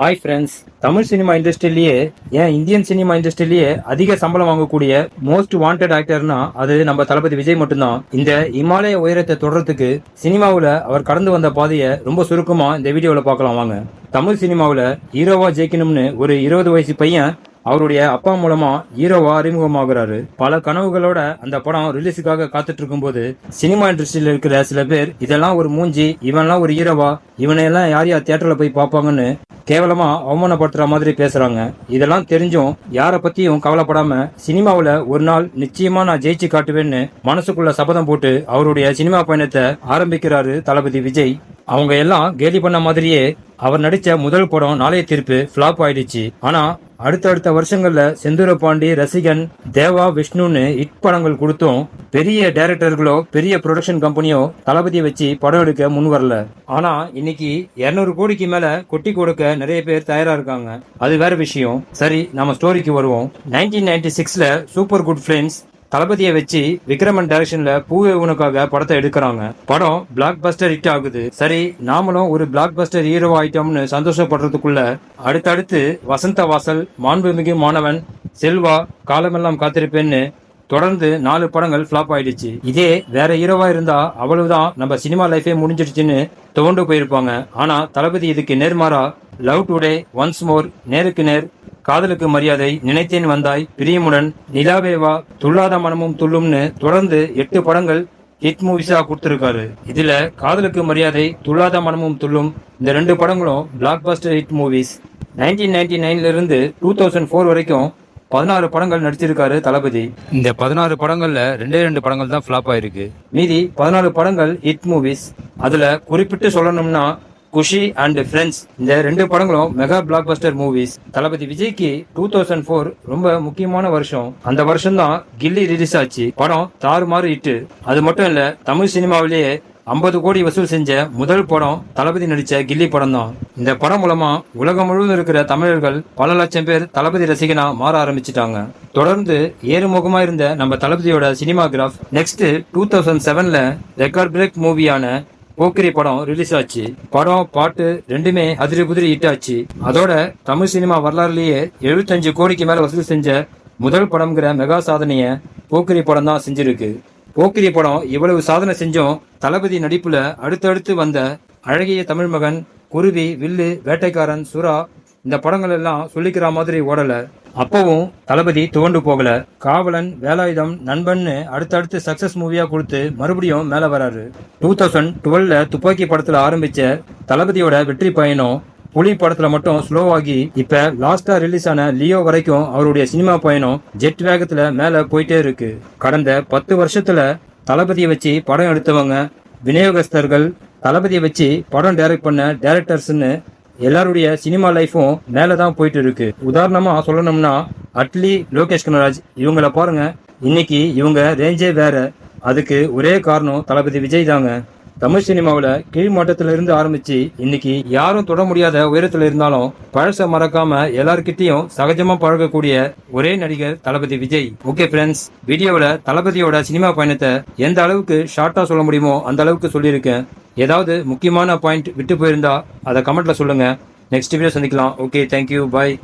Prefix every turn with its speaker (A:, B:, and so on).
A: Hi friends. Tamil cinema இண்டஸ்ட்ரியிலேயே ஏன் Indian cinema இண்டஸ்ட்ரியிலேயே அதிக சம்பளம் வாங்கக்கூடிய மோஸ்ட் வாண்டட் ஆக்டர்னா அது நம்ம தளபதி விஜய் மட்டும்தான். இந்த இமாலய உயரத்தை தொடர்றதுக்கு சினிமாவில் அவர் கடந்து வந்த பாதையை ரொம்ப சுருக்கமா இந்த வீடியோவில் பார்க்கலாம் வாங்க. தமிழ் சினிமாவில் ஹீரோவா ஜெயிக்கணும்னு ஒரு 20 வயசு பையன் அவருடைய அப்பா மூலமா ஹீரோவா அறிமுகமாகிறாரு. பல கனவுகளோட அந்த படம் ரிலீஸுக்காக காத்துட்டு இருக்கும் போது சினிமா இண்டஸ்ட்ரியில இருக்கிற சில பேர் இதெல்லாம் ஒரு மூஞ்சி, இவன்லாம் ஒரு ஹீரோவா, இவனையெல்லாம் யார் யார் தியேட்டர்ல போய் பார்ப்பாங்கன்னு கேவலமா அவமானப்படுத்துற மாதிரி பேசுறாங்க. இதெல்லாம் தெரிஞ்சும் யார பத்தியும் கவலைப்படாம சினிமாவுல ஒரு நாள் நிச்சயமா நான் ஜெயிச்சு காட்டுவேன்னு மனசுக்குள்ள சபதம் போட்டு அவருடைய சினிமா பயணத்தை ஆரம்பிக்கிறாரு தளபதி விஜய். அவங்க எல்லாம் கேலி பண்ண மாதிரியே அவர் நடிச்ச முதல் படம் நாளைய தீர்ப்பு பிளாப் ஆயிடுச்சு. ஆனா அடுத்தடுத்த வருஷங்கள்ல செந்தூர பாண்டி, ரசிகன், தேவா, விஷ்ணுன்னு ஹிட் படங்கள் கொடுத்தும் பெரிய டைரக்டர்களோ பெரிய ப்ரொடக்ஷன் கம்பெனியோ தளபதியை வச்சு படம் எடுக்க முன் வரல. ஆனா இன்னைக்கு 200 கோடிக்கு மேல கொட்டி கொடுக்க நிறைய பேர் தயாரா இருக்காங்க. அது வேற விஷயம். சரி, நம்ம ஸ்டோரிக்கு வருவோம். 1996ல சூப்பர் குட் ஃபிலிம்ஸ் தளபதியை வச்சு விக்ரமன் டைரக்ஷன்ல பூவே உனக்காக படத்தை எடுக்கிறாங்க. படம் பிளாக் பஸ்டர் ஹிட் ஆகுது. சரி, நாமளும் ஒரு பிளாக் பஸ்டர் ஹீரோ ஆயிட்டோம்னு சந்தோஷப்படுறதுக்குள்ள அடுத்தடுத்து வசந்த வாசல், மாண்புமிகு மாணவன், செல்வா, காலமெல்லாம் காத்திருப்பேன்னு தொடர்ந்து 4 படங்கள் பிளாப் ஆயிடுச்சு. இதே வேற ஹீரோவா இருந்தா அவ்வளவுதான், நம்ம சினிமா லைஃபே முடிஞ்சிடுச்சுன்னு துவண்டு போயிருப்பாங்க. ஆனா தளபதி இதுக்கு நேர்மாறா லவ் டுடே, ஒன்ஸ் மோர், நேருக்கு நேர், காதலுக்கு மரியாதை, நினைத்தேன் வந்தாய், பிரியமுடன், நிலாவேவா, துள்ளாத மனமும் துள்ளும்னு தொடர்ந்து 8 படங்கள் ஹிட் மூவிஸா கொடுத்திருக்காரு. இதுல காதலுக்கு மரியாதை, துள்ளாத மனமும் துள்ளும் இந்த 2 படங்களும் பிளாக் பஸ்டர் ஹிட் மூவிஸ். 1999ல இருந்து 2004 வரைக்கும் 16 படங்கள் நடிச்சிருக்காரு தளபதி. இந்த 16 படங்கள்ல 2 படங்கள் தான் பிளாப் ஆயிருக்கு. மீதி 14 படங்கள் ஹிட் மூவிஸ். அதுல குறிப்பிட்டு சொல்லணும்னா குஷி அண்ட் ஃப்ரெண்ட்ஸ் இந்த 2 படங்களும் மெகா பிளாக் பஸ்டர் மூவிஸ். தளபதி விஜய்க்கு 2004 ரொம்ப முக்கியமான வருஷம். அந்த வருஷம் தான் கில்லி ரிலீஸ் ஆச்சு. படம் தாறுமாறு ஹிட். அது மட்டும் இல்ல, தமிழ் சினிமாவிலேயே 50 கோடி வசூல் செஞ்ச முதல் படம் தளபதி நடிச்ச கில்லி படம் தான். இந்த படம் மூலமா உலகம் முழுவதும் இருக்கிற தமிழர்கள் பல லட்சம் பேர் தளபதி ரசிகனா மாற ஆரம்பிச்சிட்டாங்க. தொடர்ந்து ஏறுமுகமா இருந்த நம்ம தளபதியோட சினிமாகிராஃப் நெக்ஸ்ட் 2007ல ரெக்கார்ட் பிரேக் மூவியான போக்கிரி படம் ரிலீஸ் ஆச்சு. படம் பாட்டு ரெண்டுமே அதிரி புதிரி ஹிட் ஆச்சு. அதோட தமிழ் சினிமா வரலாறுலயே 75 கோடிக்கு மேல வசூல் செஞ்ச முதல் படம்ங்கிற மெகா சாதனைய போக்கிரி படம் தான் செஞ்சிருக்கு. போக்கிரி படம் இவ்வளவு சாதனை செஞ்சும் தளபதி நடிப்புல அடுத்தடுத்து வந்த அழகிய தமிழ் மகன், குருவி, வில்லு, வேட்டைக்காரன், சுறா இந்த படங்கள் எல்லாம் சொல்லிக்கிற மாதிரி ஓடல. அப்பவும் தளபதி துவண்டு போகல. காவலன், வேலாயுதம், நண்பன்னு அடுத்தடுத்து சக்சஸ் மூவியா கொடுத்து மறுபடியும் மேல வராரு. 2012ல துப்பாக்கி படத்துல ஆரம்பிச்ச தளபதியோட வெற்றி பயணம் புலி படத்துல மட்டும் ஸ்லோவாகி இப்ப லாஸ்டா ரிலீஸ் ஆன லியோ வரைக்கும் அவருடைய சினிமா பயணம் ஜெட் வேகத்துல மேல போயிட்டே இருக்கு. கடந்த 10 வருஷத்துல தளபதியை வச்சு படம் எடுத்தவங்க, விநியோகஸ்தர்கள், தளபதியை வச்சு படம் டைரக்ட் பண்ண டைரக்டர்ஸ்ன்னு எல்லாருடைய சினிமா லைஃபும் மேலதான் போயிட்டு இருக்கு. உதாரணமா சொல்லணும்னா அட்லி, லோகேஷ் கனராஜ் இவங்கள பாருங்க. இன்னைக்கு இவங்க ரேஞ்சே வேற. அதுக்கு ஒரே காரணம் தளபதி விஜய் தாங்க. தமிழ் சினிமாவில் கீழ்மட்டத்தில இருந்து ஆரம்பிச்சு இன்னைக்கு யாரும் தொட முடியாத உயரத்துல இருந்தாலும் பழச மறக்காம எல்லார்கிட்டையும் சகஜமா பழகக்கூடிய ஒரே நடிகர் தளபதி விஜய். ஓகே ஃப்ரெண்ட்ஸ், வீடியோவில் தளபதியோட சினிமா பயணத்தை எந்த அளவுக்கு ஷார்ட்டா சொல்ல முடியுமோ அந்த அளவுக்கு சொல்லியிருக்கேன். ஏதாவது முக்கியமான பாயிண்ட் விட்டு போயிருந்தா அதை கமெண்ட்ல சொல்லுங்க. நெக்ஸ்ட் வீடியோ சந்திக்கலாம். ஓகே, தேங்க்யூ, பாய்.